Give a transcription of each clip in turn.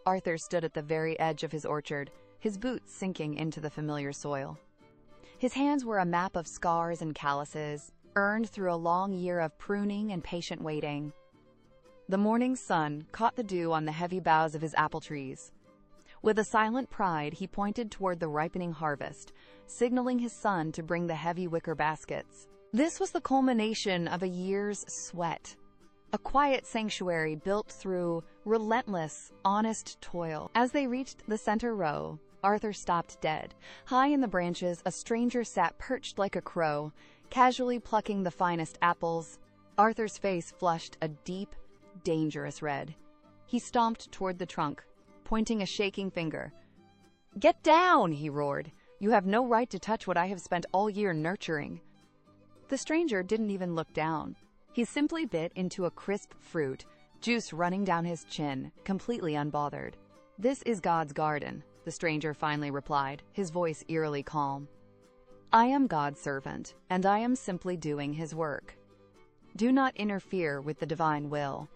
Arthur stood at the very edge of his orchard, his boots sinking into the familiar soil. His hands were a map of scars and calluses, earned through a long year of pruning and patient waiting. The morning sun caught the dew on the heavy boughs of his apple trees. With a silent pride, he pointed toward the ripening harvest, signaling his son to bring the heavy wicker baskets. This was the culmination of a year's sweat, a quiet sanctuary built through relentless, honest toil. As they reached the center row, Arthur stopped dead. High in the branches, a stranger sat perched like a crow, casually plucking the finest apples. Arthur's face flushed a deep, dangerous red. He stomped toward the trunk, pointing a shaking finger. "Get down!" he roared. "You have no right to touch what I have spent all year nurturing." The stranger didn't even look down. He simply bit into a crisp fruit, juice running down his chin, completely unbothered. "This is God's garden," the stranger finally replied, his voice eerily calm. "I am God's servant, and I am simply doing his work. Do not interfere with the divine will."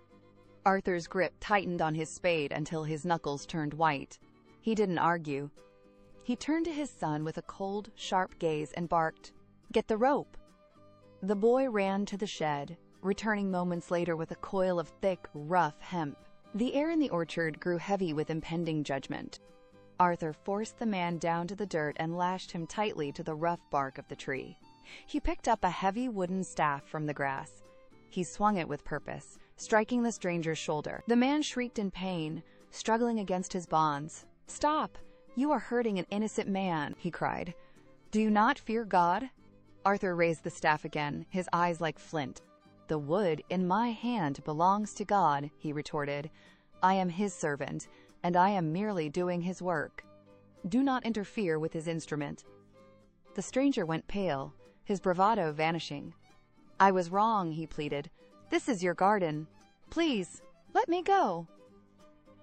Arthur's grip tightened on his spade until his knuckles turned white. He didn't argue. He turned to his son with a cold, sharp gaze and barked, "Get the rope." The boy ran to the shed, returning moments later with a coil of thick, rough hemp. The air in the orchard grew heavy with impending judgment. Arthur forced the man down to the dirt and lashed him tightly to the rough bark of the tree. He picked up a heavy wooden staff from the grass. He swung it with purpose, striking the stranger's shoulder. The man shrieked in pain, struggling against his bonds. "Stop! You are hurting an innocent man," he cried. "Do you not fear God?" Arthur raised the staff again, his eyes like flint. "The wood in my hand belongs to God," he retorted. "I am his servant, and I am merely doing his work. Do not interfere with his instrument." The stranger went pale, his bravado vanishing. "I was wrong," he pleaded. "This is your garden. Please, let me go."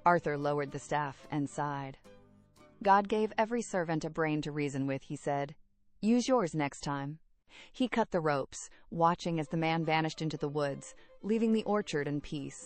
Arthur lowered the staff and sighed. "God gave every servant a brain to reason with," he said. "Use yours next time." He cut the ropes, watching as the man vanished into the woods, leaving the orchard in peace.